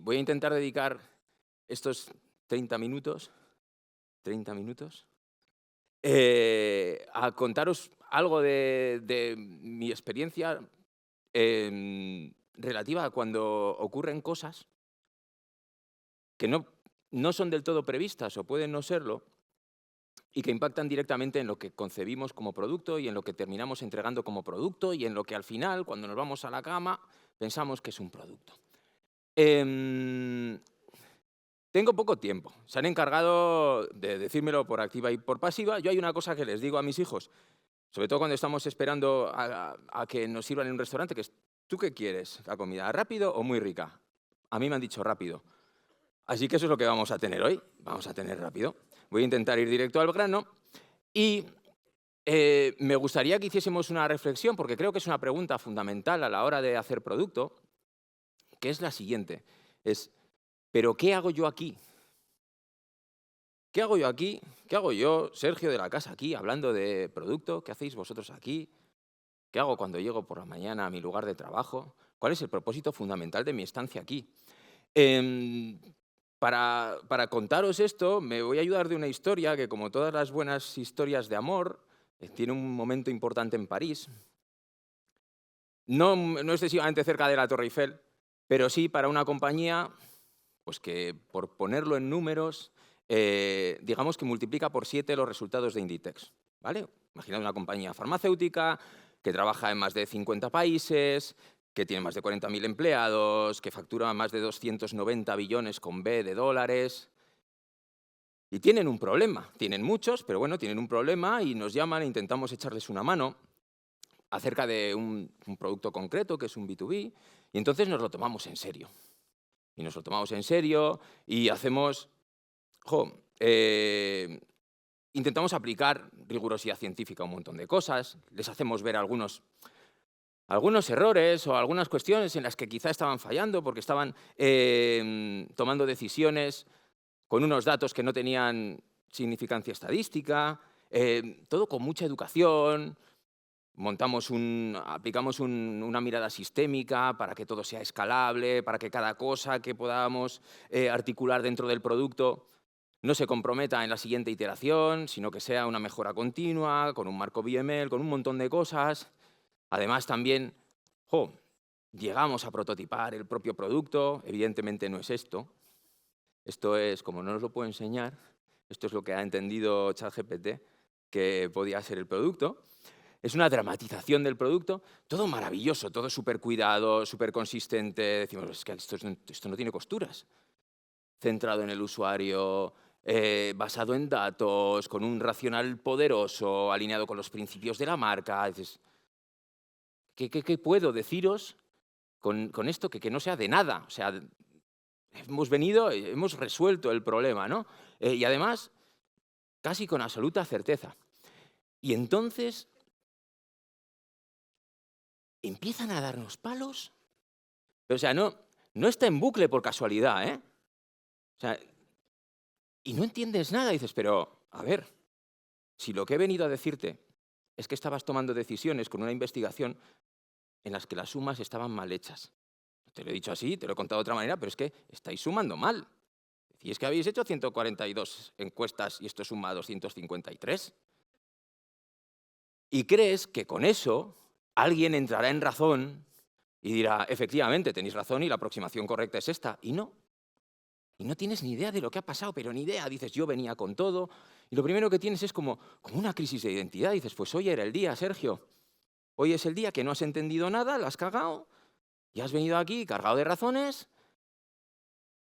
voy a intentar dedicar estos 30 minutos, a contaros algo de mi experiencia relativa a cuando ocurren cosas que no son del todo previstas o pueden no serlo y que impactan directamente en lo que concebimos como producto y en lo que terminamos entregando como producto y en lo que al final, cuando nos vamos a la cama, pensamos que es un producto. Em, Tengo poco tiempo. Se han encargado de decírmelo por activa y por pasiva. Yo hay una cosa que les digo a mis hijos, sobre todo cuando estamos esperando a que nos sirvan en un restaurante, que es, ¿tú qué quieres? ¿La comida rápido o muy rica? A mí me han dicho rápido. Así que eso es lo que vamos a tener hoy. Vamos a tener rápido. Voy a intentar ir directo al grano y me gustaría que hiciésemos una reflexión, porque creo que es una pregunta fundamental a la hora de hacer producto, que es la siguiente. Es, ¿pero qué hago yo aquí? ¿Qué hago yo aquí? ¿Qué hago yo, Sergio de la casa, aquí, hablando de producto? ¿Qué hacéis vosotros aquí? ¿Qué hago cuando llego por la mañana a mi lugar de trabajo? ¿Cuál es el propósito fundamental de mi estancia aquí? Em, para contaros esto, me voy a ayudar de una historia que, como todas las buenas historias de amor, tiene un momento importante en París. No excesivamente cerca de la Torre Eiffel, pero sí para una compañía pues que, por ponerlo en números, digamos que multiplica por 7 los resultados de Inditex, ¿vale? Imaginad una compañía farmacéutica que trabaja en más de 50 países, que tiene más de 40.000 empleados, que factura más de 290 billones con B de dólares. Y tienen un problema, tienen muchos, pero bueno, tienen un problema y nos llaman e intentamos echarles una mano acerca de un producto concreto, que es un B2B, y entonces nos lo tomamos en serio. Y nos lo tomamos en serio y hacemos, jo, intentamos aplicar rigurosidad científica a un montón de cosas, les hacemos ver algunos errores o algunas cuestiones en las que quizá estaban fallando porque estaban tomando decisiones con unos datos que no tenían significancia estadística, todo con mucha educación. Aplicamos una mirada sistémica para que todo sea escalable, para que cada cosa que podamos articular dentro del producto no se comprometa en la siguiente iteración, sino que sea una mejora continua, con un marco VML, con un montón de cosas. Además, también llegamos a prototipar el propio producto. Evidentemente no es esto. Esto es, como no os lo puedo enseñar, esto es lo que ha entendido ChatGPT que podía ser el producto. Es una dramatización del producto, todo maravilloso, todo súper cuidado, súper consistente. Decimos, es que esto no tiene costuras. Centrado en el usuario, basado en datos, con un racional poderoso, alineado con los principios de la marca. Dices, ¿qué puedo deciros con esto que no sea de nada? O sea, hemos resuelto el problema, ¿no? Y además, casi con absoluta certeza. Y entonces empiezan a darnos palos. O sea, no está en bucle por casualidad, ¿eh? O sea, y no entiendes nada. Y dices, pero, a ver, si lo que he venido a decirte es que estabas tomando decisiones con una investigación en las que las sumas estaban mal hechas. Te lo he dicho así, te lo he contado de otra manera, pero es que estáis sumando mal. Y es que habéis hecho 142 encuestas y esto suma 253. Y crees que con eso alguien entrará en razón y dirá, efectivamente, tenéis razón y la aproximación correcta es esta. Y no. Y no tienes ni idea de lo que ha pasado, pero ni idea. Dices, yo venía con todo. Y lo primero que tienes es como una crisis de identidad. Dices, pues hoy era el día, Sergio. Hoy es el día que no has entendido nada, la has cagado, y has venido aquí cargado de razones,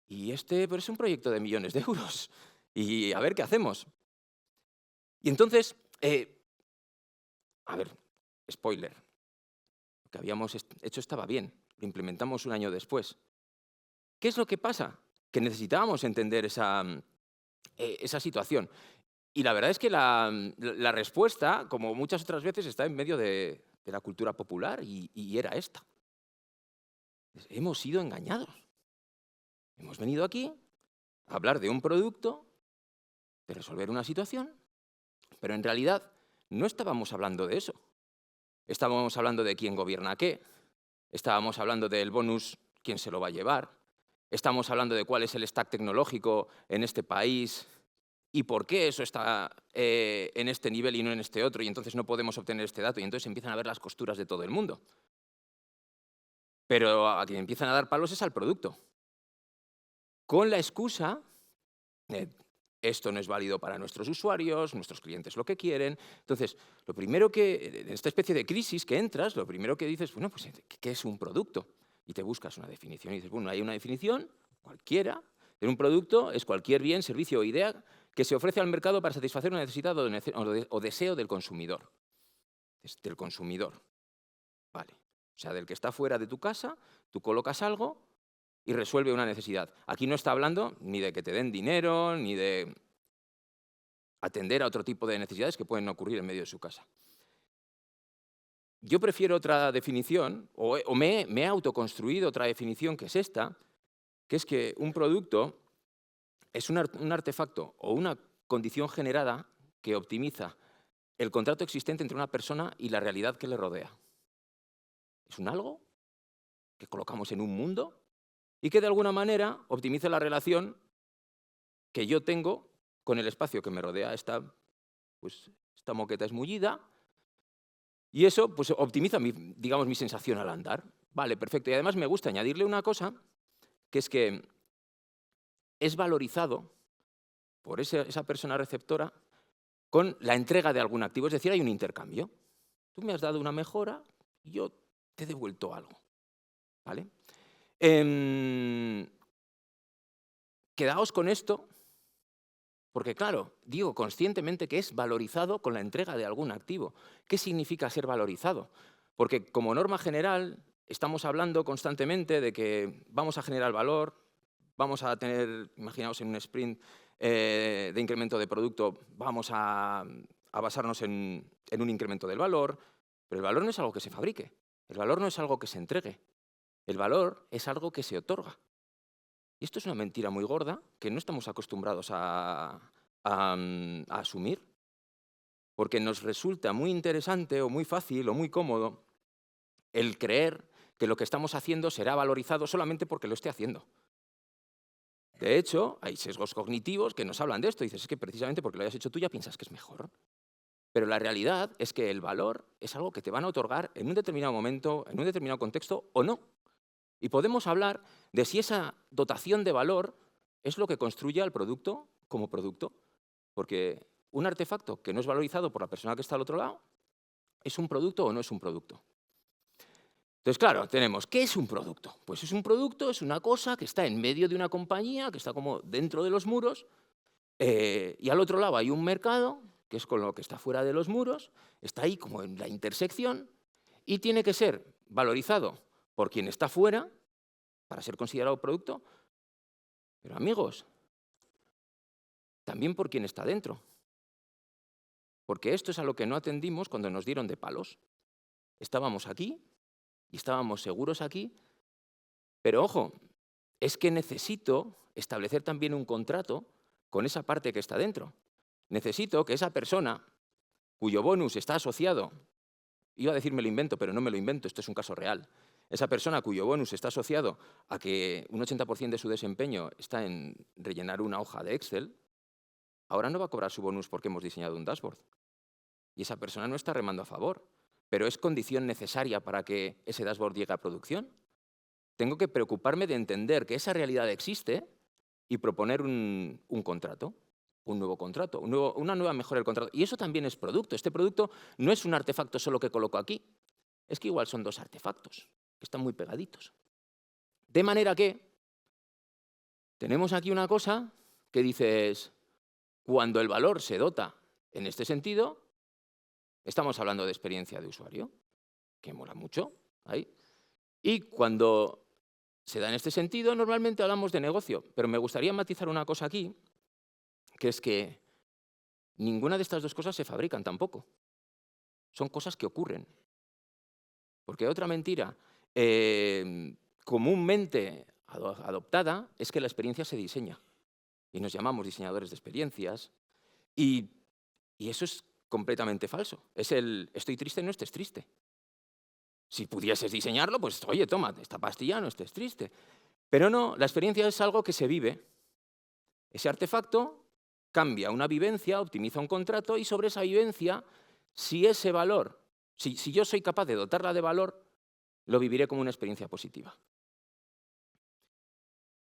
y pero es un proyecto de millones de euros. Y a ver qué hacemos. Y entonces, a ver, spoiler, lo que habíamos hecho estaba bien, lo implementamos un año después. ¿Qué es lo que pasa? Que necesitábamos entender esa situación. Y la verdad es que la respuesta, como muchas otras veces, está en medio de la cultura popular y era esta. Hemos sido engañados. Hemos venido aquí a hablar de un producto, de resolver una situación, pero en realidad no estábamos hablando de eso. Estábamos hablando de quién gobierna qué, estábamos hablando del bonus, quién se lo va a llevar, estamos hablando de cuál es el stack tecnológico en este país y por qué eso está en este nivel y no en este otro, y entonces no podemos obtener este dato, y entonces empiezan a ver las costuras de todo el mundo. Pero a quien empiezan a dar palos es al producto, con la excusa de esto no es válido para nuestros usuarios, nuestros clientes lo que quieren. Entonces, lo primero que, en esta especie de crisis que entras, lo primero que dices, bueno, pues, ¿qué es un producto? Y te buscas una definición y dices, bueno, hay una definición, cualquiera, de un producto es cualquier bien, servicio o idea que se ofrece al mercado para satisfacer una necesidad o deseo del consumidor. Es del consumidor, vale. O sea, del que está fuera de tu casa, tú colocas algo y resuelve una necesidad. Aquí no está hablando ni de que te den dinero, ni de atender a otro tipo de necesidades que pueden ocurrir en medio de su casa. Yo prefiero otra definición, o me he autoconstruido otra definición que es esta, que es que un producto es un artefacto o una condición generada que optimiza el contrato existente entre una persona y la realidad que le rodea. Es un algo que colocamos en un mundo y que de alguna manera optimiza la relación que yo tengo con el espacio que me rodea. Esta moqueta es mullida y eso pues, optimiza digamos, mi sensación al andar. Vale, perfecto. Y además me gusta añadirle una cosa, que es que es valorizado por esa persona receptora con la entrega de algún activo. Es decir, hay un intercambio. Tú me has dado una mejora y yo te he devuelto algo. ¿Vale? Quedaos con esto, porque claro, digo conscientemente que es valorizado con la entrega de algún activo. ¿Qué significa ser valorizado? Porque como norma general estamos hablando constantemente de que vamos a generar valor, vamos a tener, imaginaos en un sprint de incremento de producto, vamos a basarnos en un incremento del valor, pero el valor no es algo que se fabrique, el valor no es algo que se entregue, el valor es algo que se otorga. Y esto es una mentira muy gorda que no estamos acostumbrados a asumir, porque nos resulta muy interesante o muy fácil o muy cómodo el creer que lo que estamos haciendo será valorizado solamente porque lo esté haciendo. De hecho, hay sesgos cognitivos que nos hablan de esto. Dices, es que precisamente porque lo hayas hecho tú ya piensas que es mejor. Pero la realidad es que el valor es algo que te van a otorgar en un determinado momento, en un determinado contexto o no. Y podemos hablar de si esa dotación de valor es lo que construye al producto como producto. Porque un artefacto que no es valorizado por la persona que está al otro lado, ¿es un producto o no es un producto? Entonces, claro, tenemos, ¿qué es un producto? Pues es un producto, es una cosa que está en medio de una compañía, que está como dentro de los muros, y al otro lado hay un mercado, que es con lo que está fuera de los muros, está ahí como en la intersección, y tiene que ser valorizado por quien está fuera, para ser considerado producto, pero amigos, también por quien está dentro. Porque esto es a lo que no atendimos cuando nos dieron de palos. Estábamos aquí y estábamos seguros aquí, pero ojo, es que necesito establecer también un contrato con esa parte que está dentro. Necesito que esa persona cuyo bonus está asociado, iba a decir me lo invento, pero no me lo invento, esto es un caso real, esa persona cuyo bonus está asociado a que un 80% de su desempeño está en rellenar una hoja de Excel, ahora no va a cobrar su bonus porque hemos diseñado un dashboard. Y esa persona no está remando a favor, pero es condición necesaria para que ese dashboard llegue a producción. Tengo que preocuparme de entender que esa realidad existe y proponer un contrato, un nuevo contrato, una nueva mejora del contrato. Y eso también es producto. Este producto no es un artefacto solo que coloco aquí, es que igual son dos artefactos que están muy pegaditos. De manera que tenemos aquí una cosa que dices, cuando el valor se dota en este sentido, estamos hablando de experiencia de usuario, que mola mucho ahí. Y cuando se da en este sentido, normalmente hablamos de negocio, pero me gustaría matizar una cosa aquí, que es que ninguna de estas dos cosas se fabrican tampoco. Son cosas que ocurren. Porque otra mentira comúnmente adoptada es que la experiencia se diseña. Y nos llamamos diseñadores de experiencias. Y eso es completamente falso. Es el estoy triste, no estés triste. Si pudieses diseñarlo, pues oye, toma, esta pastilla, no estés triste. Pero no, la experiencia es algo que se vive. Ese artefacto cambia una vivencia, optimiza un contrato y sobre esa vivencia, si ese valor, si yo soy capaz de dotarla de valor, lo viviré como una experiencia positiva.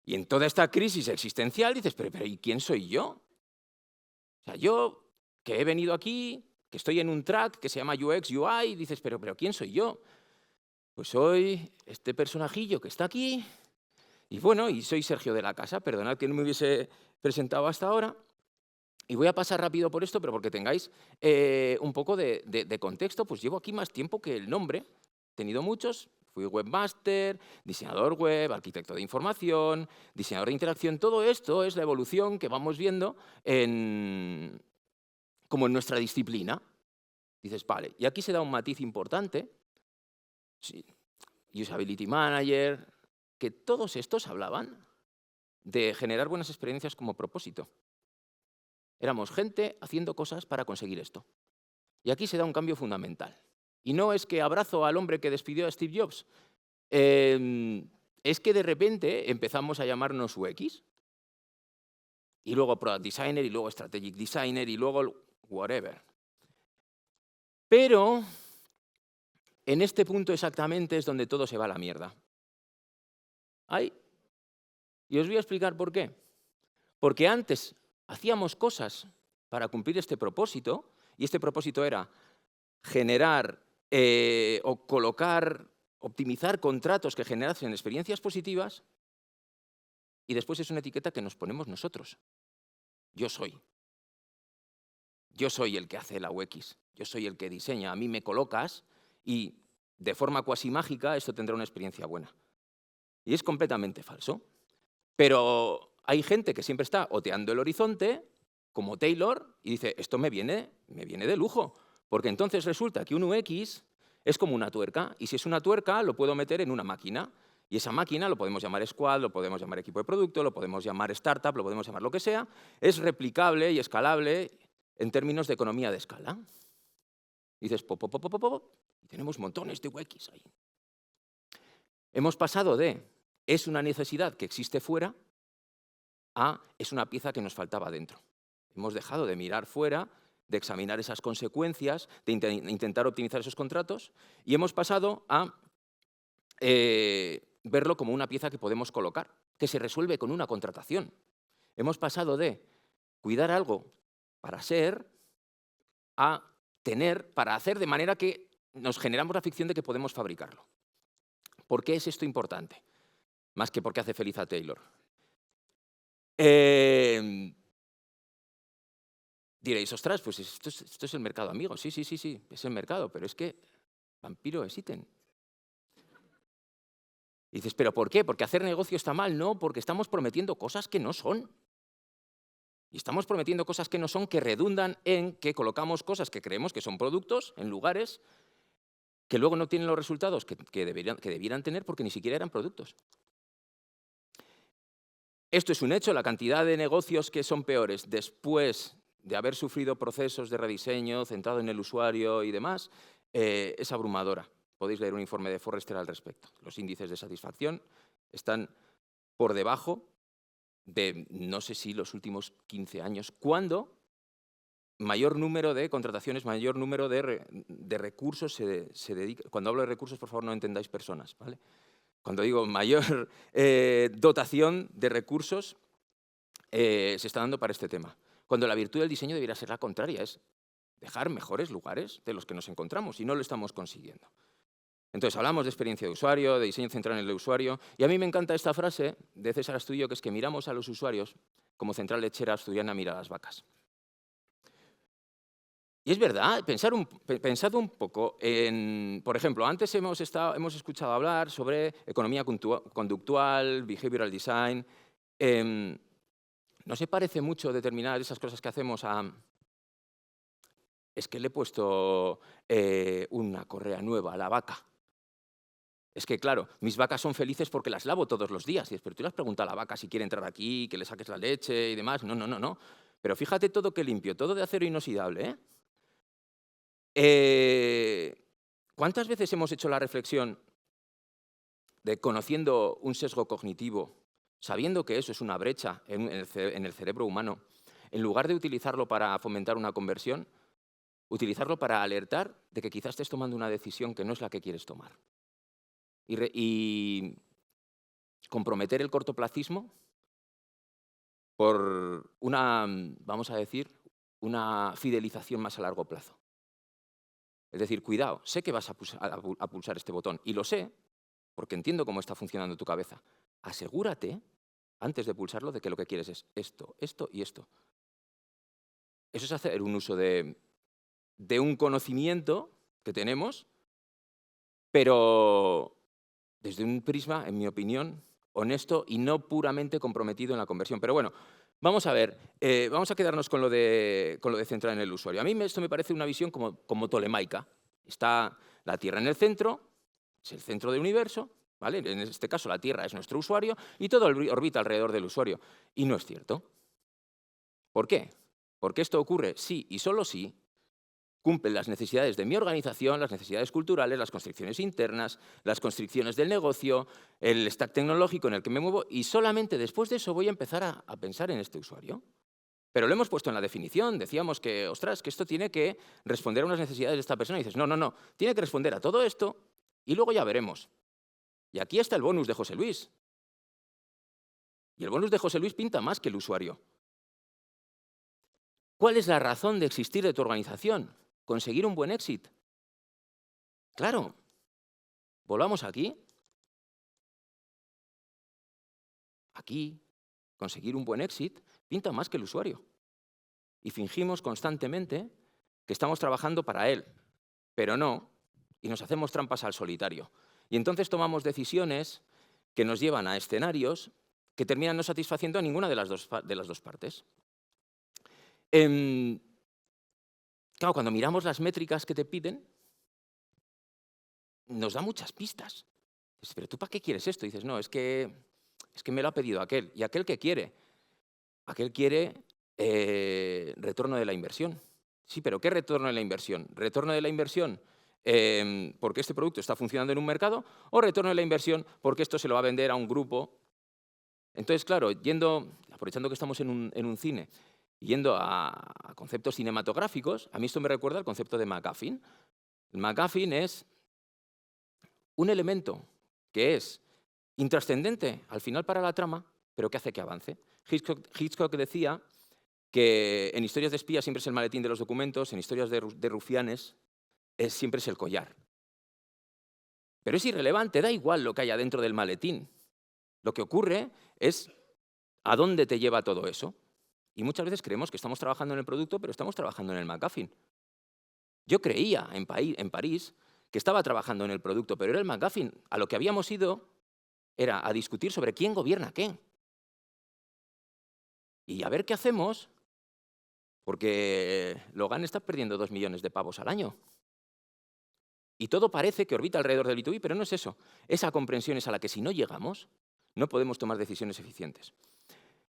Y en toda esta crisis existencial dices, pero ¿y quién soy yo? O sea, yo que he venido aquí, que estoy en un track que se llama UX, UI, dices, pero ¿quién soy yo? Pues soy este personajillo que está aquí, y bueno, y soy Sergio de la Casa, perdonad que no me hubiese presentado hasta ahora, y voy a pasar rápido por esto, pero porque tengáis un poco de contexto, pues llevo aquí más tiempo que el nombre, he tenido muchos, fui webmaster, diseñador web, arquitecto de información, diseñador de interacción, todo esto es la evolución que vamos viendo como en nuestra disciplina. Dices, vale, y aquí se da un matiz importante, sí, Usability Manager, que todos estos hablaban de generar buenas experiencias como propósito. Éramos gente haciendo cosas para conseguir esto. Y aquí se da un cambio fundamental. Y no es que abrazo al hombre que despidió a Steve Jobs, es que de repente empezamos a llamarnos UX, y luego Product Designer, y luego Strategic Designer, y luego whatever. Pero en este punto exactamente es donde todo se va a la mierda. Ahí. Y os voy a explicar por qué. Porque antes hacíamos cosas para cumplir este propósito, y este propósito era generar o colocar, optimizar contratos que generasen experiencias positivas, y después es una etiqueta que nos ponemos nosotros. Yo soy. Yo soy el que hace la UX, yo soy el que diseña, a mí me colocas y de forma cuasi mágica esto tendrá una experiencia buena. Y es completamente falso. Pero hay gente que siempre está oteando el horizonte, como Taylor, y dice, esto me viene de lujo, porque entonces resulta que un UX es como una tuerca, y si es una tuerca lo puedo meter en una máquina, y esa máquina lo podemos llamar squad, lo podemos llamar equipo de producto, lo podemos llamar startup, lo podemos llamar lo que sea, es replicable y escalable en términos de economía de escala. Y dices, pop, pop, pop, pop, pop, y tenemos montones de UX ahí. Hemos pasado de, es una necesidad que existe fuera, a, es una pieza que nos faltaba dentro. Hemos dejado de mirar fuera, de examinar esas consecuencias, de intentar optimizar esos contratos, y hemos pasado a verlo como una pieza que podemos colocar, que se resuelve con una contratación. Hemos pasado de cuidar algo para ser a tener, para hacer, de manera que nos generamos la ficción de que podemos fabricarlo. ¿Por qué es esto importante? Más que porque hace feliz a Taylor. Diréis, ostras, pues esto es el mercado, amigo. Sí, es el mercado, pero es que vampiro existen. Y dices, ¿pero por qué? ¿Porque hacer negocio está mal? No, porque estamos prometiendo cosas que no son. Y estamos prometiendo cosas que no son, que redundan en que colocamos cosas que creemos que son productos en lugares que luego no tienen los resultados que debieran tener porque ni siquiera eran productos. Esto es un hecho, la cantidad de negocios que son peores después de haber sufrido procesos de rediseño centrado en el usuario y demás, es abrumadora. Podéis leer un informe de Forrester al respecto. Los índices de satisfacción están por debajo de, no sé si los últimos 15 años, cuando mayor número de contrataciones, mayor número de recursos se dedica. Cuando hablo de recursos, por favor, no entendáis personas, ¿vale? Cuando digo mayor dotación de recursos, se está dando para este tema. Cuando la virtud del diseño debería ser la contraria, es dejar mejores lugares de los que nos encontramos, y no lo estamos consiguiendo. Entonces, hablamos de experiencia de usuario, de diseño centrado en el usuario, y a mí me encanta esta frase de César Astudillo, que es que miramos a los usuarios como central lechera asturiana mira a las vacas. Y es verdad, pensad un poco en, por ejemplo, antes hemos escuchado hablar sobre economía conductual, behavioral design. ¿No se parece mucho determinar esas cosas que hacemos a... Es que le he puesto una correa nueva a la vaca. Es que, claro, mis vacas son felices porque las lavo todos los días. Y dices, pero tú le has preguntado a la vaca si quiere entrar aquí, que le saques la leche y demás. No. Pero fíjate todo que limpio, todo de acero inoxidable, ¿Cuántas veces hemos hecho la reflexión de conociendo un sesgo cognitivo, sabiendo que eso es una brecha en el cerebro humano, en lugar de utilizarlo para fomentar una conversión, utilizarlo para alertar de que quizás estés tomando una decisión que no es la que quieres tomar. Y comprometer el cortoplacismo por una, vamos a decir, una fidelización más a largo plazo. Es decir, cuidado, sé que vas a pulsar este botón y lo sé porque entiendo cómo está funcionando tu cabeza. Asegúrate, antes de pulsarlo, de que lo que quieres es esto, esto y esto. Eso es hacer un uso de un conocimiento que tenemos, pero desde un prisma, en mi opinión, honesto y no puramente comprometido en la conversión. Pero bueno, vamos a ver, vamos a quedarnos con lo de centrar en el usuario. A mí esto me parece una visión como tolemaica. Está la Tierra en el centro, es el centro del universo, ¿vale? En este caso la Tierra es nuestro usuario y todo orbita alrededor del usuario. Y no es cierto. ¿Por qué? Porque esto ocurre sí y solo si cumplen las necesidades de mi organización, las necesidades culturales, las constricciones internas, las constricciones del negocio, el stack tecnológico en el que me muevo, y solamente después de eso voy a empezar a pensar en este usuario. Pero lo hemos puesto en la definición, decíamos que, ostras, que esto tiene que responder a unas necesidades de esta persona, y dices, no, no, no, tiene que responder a todo esto y luego ya veremos. Y aquí está el bonus de José Luis. Y el bonus de José Luis pinta más que el usuario. ¿Cuál es la razón de existir de tu organización? ¿Conseguir un buen éxito? Claro, volvamos aquí. Aquí, conseguir un buen éxito pinta más que el usuario. Y fingimos constantemente que estamos trabajando para él, pero no, y nos hacemos trampas al solitario. Y entonces tomamos decisiones que nos llevan a escenarios que terminan no satisfaciendo a ninguna de las dos partes. Claro, cuando miramos las métricas que te piden, nos da muchas pistas. Dices, ¿pero tú para qué quieres esto? Y dices, no, es que me lo ha pedido aquel. ¿Y aquel qué quiere? Aquel quiere retorno de la inversión. Sí, pero ¿qué retorno de la inversión? ¿Retorno de la inversión porque este producto está funcionando en un mercado o retorno de la inversión porque esto se lo va a vender a un grupo? Entonces, claro, aprovechando que estamos en un cine, yendo a conceptos cinematográficos, a mí esto me recuerda al concepto de MacGuffin. El MacGuffin es un elemento que es intrascendente al final para la trama, pero que hace que avance. Hitchcock decía que en historias de espías siempre es el maletín de los documentos, en historias de rufianes siempre es el collar. Pero es irrelevante, da igual lo que haya dentro del maletín. Lo que ocurre es a dónde te lleva todo eso. Y muchas veces creemos que estamos trabajando en el producto, pero estamos trabajando en el MacGuffin. Yo creía en París que estaba trabajando en el producto, pero era el MacGuffin. A lo que habíamos ido era a discutir sobre quién gobierna qué. Y a ver qué hacemos, porque Logan está perdiendo 2 millones de pavos al año. Y todo parece que orbita alrededor del B2B, pero no es eso. Esa comprensión es a la que si no llegamos, no podemos tomar decisiones eficientes.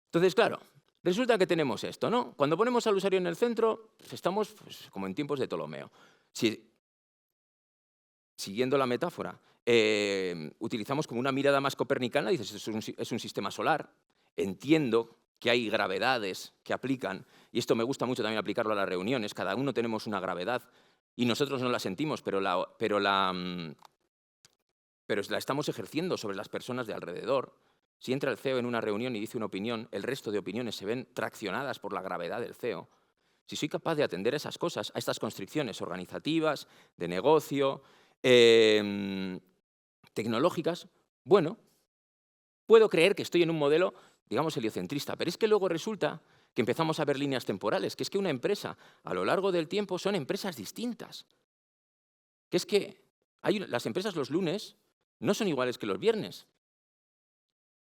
Entonces, claro, resulta que tenemos esto, ¿no? Cuando ponemos al usuario en el centro, estamos como en tiempos de Ptolomeo. Siguiendo la metáfora, utilizamos como una mirada más copernicana, dices, es un sistema solar, entiendo que hay gravedades que aplican, y esto me gusta mucho también aplicarlo a las reuniones, cada uno tenemos una gravedad, y nosotros no la sentimos, pero la estamos ejerciendo sobre las personas de alrededor. Si entra el CEO en una reunión y dice una opinión, el resto de opiniones se ven traccionadas por la gravedad del CEO. Si soy capaz de atender a esas cosas, a estas constricciones organizativas, de negocio, tecnológicas, bueno, puedo creer que estoy en un modelo, digamos, heliocentrista, pero es que luego resulta que empezamos a ver líneas temporales, que es que una empresa, a lo largo del tiempo, son empresas distintas. Que es que las empresas los lunes no son iguales que los viernes.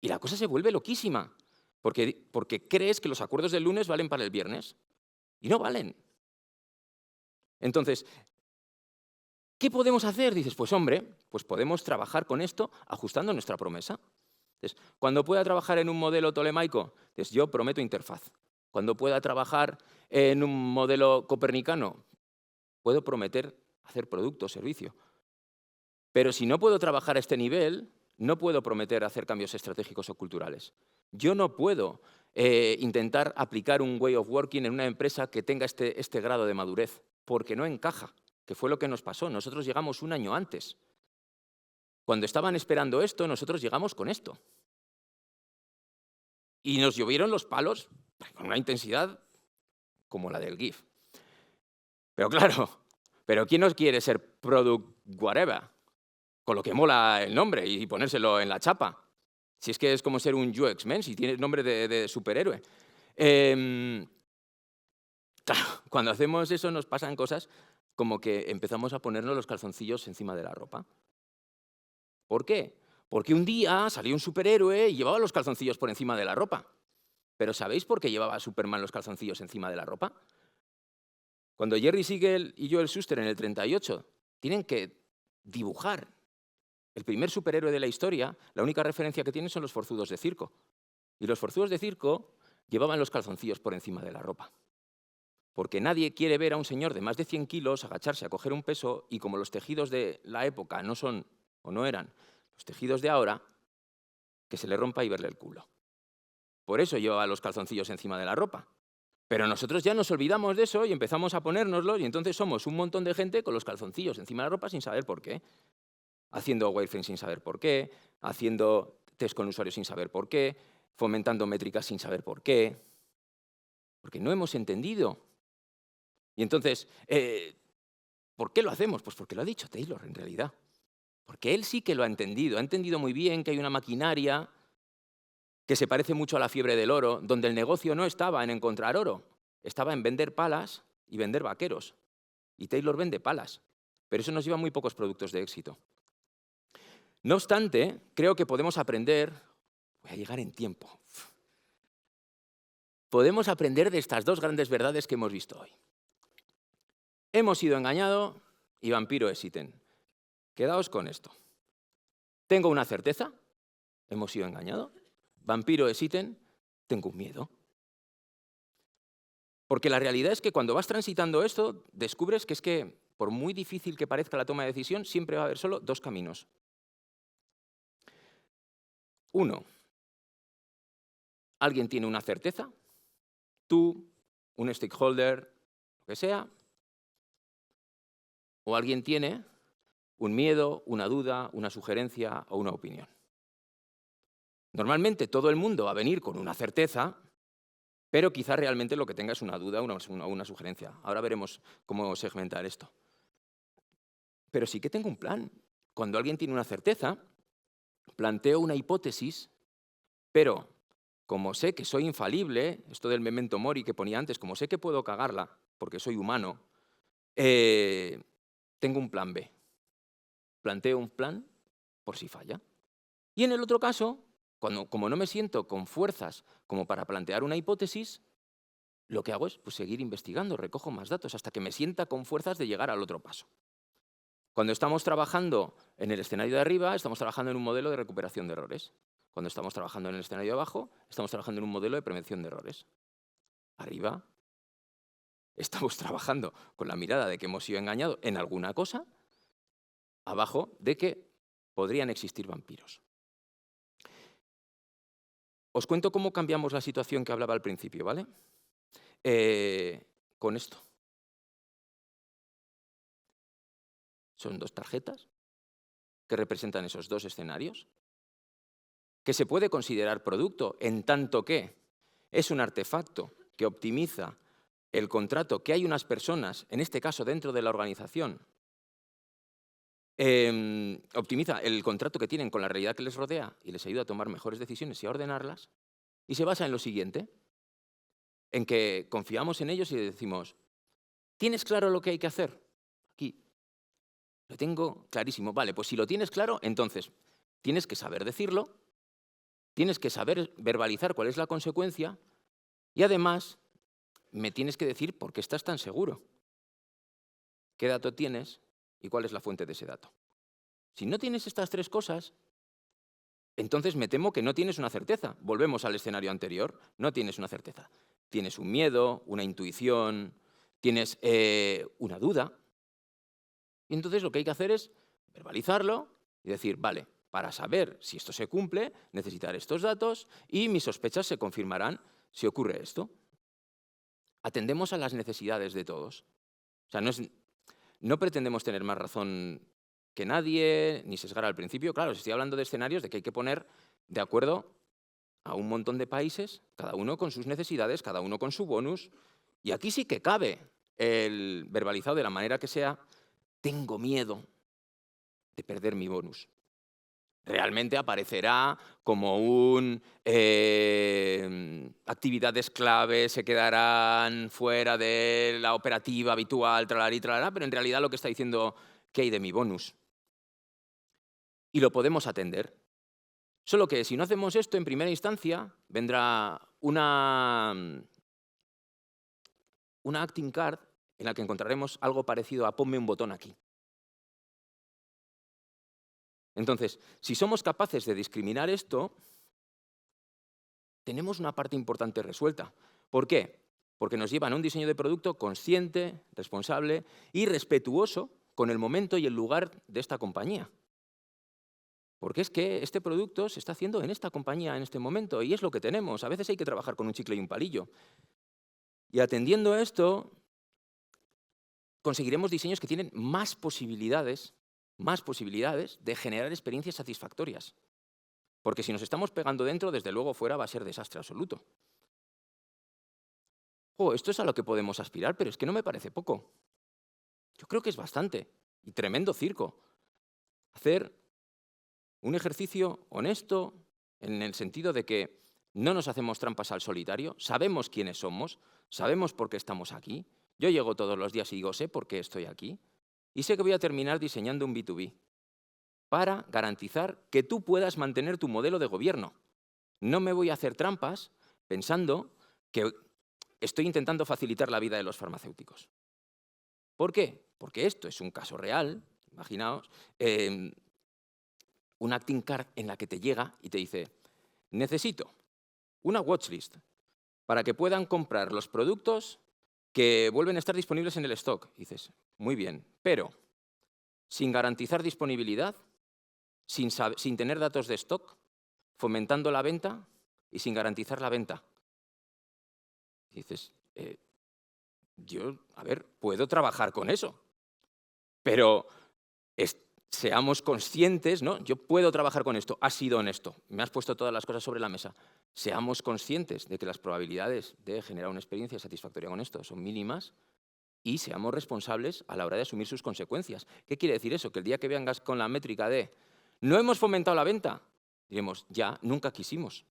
Y la cosa se vuelve loquísima, porque crees que los acuerdos del lunes valen para el viernes, y no valen. Entonces, ¿qué podemos hacer? Dices, pues hombre, pues podemos trabajar con esto ajustando nuestra promesa. Entonces, cuando pueda trabajar en un modelo tolemaico, pues yo prometo interfaz. Cuando pueda trabajar en un modelo copernicano, puedo prometer hacer producto o servicio. Pero si no puedo trabajar a este nivel, no puedo prometer hacer cambios estratégicos o culturales. Yo no puedo intentar aplicar un way of working en una empresa que tenga este grado de madurez, porque no encaja, que fue lo que nos pasó. Nosotros llegamos un año antes. Cuando estaban esperando esto, nosotros llegamos con esto. Y nos llovieron los palos con una intensidad como la del GIF. Pero claro, ¿pero quién nos quiere ser product whatever? Con lo que mola el nombre y ponérselo en la chapa. Si es que es como ser un UX Man, si tiene nombre de superhéroe. Claro, cuando hacemos eso nos pasan cosas como que empezamos a ponernos los calzoncillos encima de la ropa. ¿Por qué? Porque un día salió un superhéroe y llevaba los calzoncillos por encima de la ropa. ¿Pero sabéis por qué llevaba Superman los calzoncillos encima de la ropa? Cuando Jerry Siegel y Joel Shuster en el 38 tienen que dibujar el primer superhéroe de la historia, la única referencia que tienen son los forzudos de circo. Y los forzudos de circo llevaban los calzoncillos por encima de la ropa. Porque nadie quiere ver a un señor de más de 100 kilos agacharse a coger un peso y como los tejidos de la época no son o no eran los tejidos de ahora, que se le rompa y verle el culo. Por eso llevaba los calzoncillos encima de la ropa. Pero nosotros ya nos olvidamos de eso y empezamos a ponérnoslos y entonces somos un montón de gente con los calzoncillos encima de la ropa sin saber por qué. Haciendo wireframe sin saber por qué, haciendo test con usuarios sin saber por qué, fomentando métricas sin saber por qué. Porque no hemos entendido. Y entonces, ¿por qué lo hacemos? Pues porque lo ha dicho Taylor, en realidad. Porque él sí que lo ha entendido muy bien que hay una maquinaria que se parece mucho a la fiebre del oro, donde el negocio no estaba en encontrar oro, estaba en vender palas y vender vaqueros. Y Taylor vende palas, pero eso nos lleva a muy pocos productos de éxito. No obstante, creo que podemos aprender, voy a llegar en tiempo, podemos aprender de estas dos grandes verdades que hemos visto hoy. Hemos sido engañados y vampiro existen. Quedaos con esto. Tengo una certeza, hemos sido engañados. Vampiro existen, tengo un miedo. Porque la realidad es que cuando vas transitando esto, descubres que es que, por muy difícil que parezca la toma de decisión, siempre va a haber solo dos caminos. Uno, alguien tiene una certeza, tú, un stakeholder, lo que sea, o alguien tiene un miedo, una duda, una sugerencia o una opinión. Normalmente todo el mundo va a venir con una certeza, pero quizá realmente lo que tenga es una duda o una sugerencia. Ahora veremos cómo segmentar esto. Pero sí que tengo un plan. Cuando alguien tiene una certeza, planteo una hipótesis, pero como sé que soy infalible, esto del memento mori que ponía antes, como sé que puedo cagarla, porque soy humano, tengo un plan B. Planteo un plan por si falla. Y en el otro caso, como no me siento con fuerzas como para plantear una hipótesis, lo que hago es pues, seguir investigando, recojo más datos hasta que me sienta con fuerzas de llegar al otro paso. Cuando estamos trabajando en el escenario de arriba, estamos trabajando en un modelo de recuperación de errores. Cuando estamos trabajando en el escenario de abajo, estamos trabajando en un modelo de prevención de errores. Arriba, estamos trabajando con la mirada de que hemos sido engañados en alguna cosa. Abajo, de que podrían existir vampiros. Os cuento cómo cambiamos la situación que hablaba al principio, ¿vale? Con esto. Son dos tarjetas que representan esos dos escenarios, que se puede considerar producto en tanto que es un artefacto que optimiza el contrato que hay unas personas, en este caso dentro de la organización, optimiza el contrato que tienen con la realidad que les rodea y les ayuda a tomar mejores decisiones y a ordenarlas, y se basa en lo siguiente, en que confiamos en ellos y decimos, ¿tienes claro lo que hay que hacer? Aquí, lo tengo clarísimo. Vale, pues si lo tienes claro, entonces tienes que saber decirlo, tienes que saber verbalizar cuál es la consecuencia y además me tienes que decir por qué estás tan seguro. ¿Qué dato tienes y cuál es la fuente de ese dato? Si no tienes estas tres cosas, entonces me temo que no tienes una certeza. Volvemos al escenario anterior, no tienes una certeza. Tienes un miedo, una intuición, tienes una duda. Y entonces lo que hay que hacer es verbalizarlo y decir, vale, para saber si esto se cumple, necesitar estos datos y mis sospechas se confirmarán si ocurre esto. Atendemos a las necesidades de todos. O sea, no pretendemos tener más razón que nadie, ni sesgar al principio. Claro, estoy hablando de escenarios de que hay que poner de acuerdo a un montón de países, cada uno con sus necesidades, cada uno con su bonus. Y aquí sí que cabe el verbalizado de la manera que sea, tengo miedo de perder mi bonus. Realmente aparecerá como actividades clave, se quedarán fuera de la operativa habitual, tralarí, tralará, pero en realidad lo que está diciendo, ¿qué hay de mi bonus? Y lo podemos atender. Solo que si no hacemos esto, en primera instancia, vendrá una acting card en la que encontraremos algo parecido a ponme un botón aquí. Entonces, si somos capaces de discriminar esto, tenemos una parte importante resuelta. ¿Por qué? Porque nos llevan a un diseño de producto consciente, responsable y respetuoso con el momento y el lugar de esta compañía. Porque es que este producto se está haciendo en esta compañía en este momento y es lo que tenemos. A veces hay que trabajar con un chicle y un palillo. Y atendiendo a esto, conseguiremos diseños que tienen más posibilidades de generar experiencias satisfactorias. Porque si nos estamos pegando dentro, desde luego fuera va a ser desastre absoluto. Esto es a lo que podemos aspirar, pero es que no me parece poco. Yo creo que es bastante. Y tremendo circo. Hacer un ejercicio honesto en el sentido de que no nos hacemos trampas al solitario, sabemos quiénes somos, sabemos por qué estamos aquí. Yo llego todos los días y digo, sé por qué estoy aquí. Y sé que voy a terminar diseñando un B2B para garantizar que tú puedas mantener tu modelo de gobierno. No me voy a hacer trampas pensando que estoy intentando facilitar la vida de los farmacéuticos. ¿Por qué? Porque esto es un caso real, imaginaos, una acting card en la que te llega y te dice, necesito una watchlist para que puedan comprar los productos que vuelven a estar disponibles en el stock. Y dices, muy bien, pero sin garantizar disponibilidad, sin tener datos de stock, fomentando la venta y sin garantizar la venta. Y dices, puedo trabajar con eso, pero seamos conscientes, ¿no? Yo puedo trabajar con esto, has sido honesto, me has puesto todas las cosas sobre la mesa. Seamos conscientes de que las probabilidades de generar una experiencia satisfactoria con esto son mínimas y seamos responsables a la hora de asumir sus consecuencias. ¿Qué quiere decir eso? Que el día que vengas con la métrica de no hemos fomentado la venta, diremos, ya, nunca quisimos.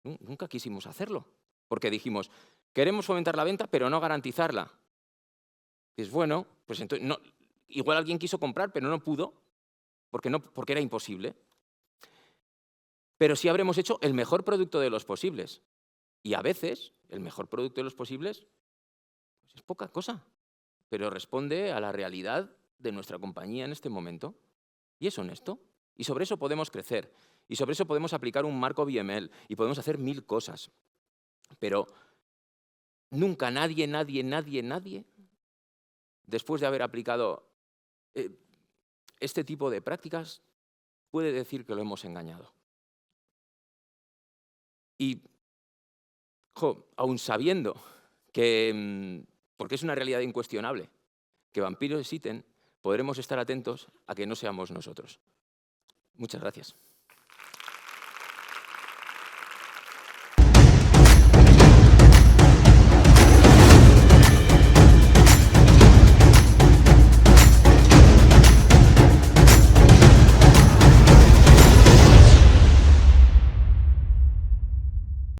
Nunca quisimos hacerlo, porque dijimos, queremos fomentar la venta, pero no garantizarla. Dices, bueno, pues entonces, no, igual alguien quiso comprar, pero no pudo, porque era imposible. Pero sí habremos hecho el mejor producto de los posibles. Y a veces, el mejor producto de los posibles pues es poca cosa, pero responde a la realidad de nuestra compañía en este momento. Y es honesto. Y sobre eso podemos crecer. Y sobre eso podemos aplicar un marco BML. Y podemos hacer 1000 cosas. Pero nunca nadie, después de haber aplicado este tipo de prácticas, puede decir que lo hemos engañado. Y, aun sabiendo que, porque es una realidad incuestionable, que vampiros existen, podremos estar atentos a que no seamos nosotros. Muchas gracias.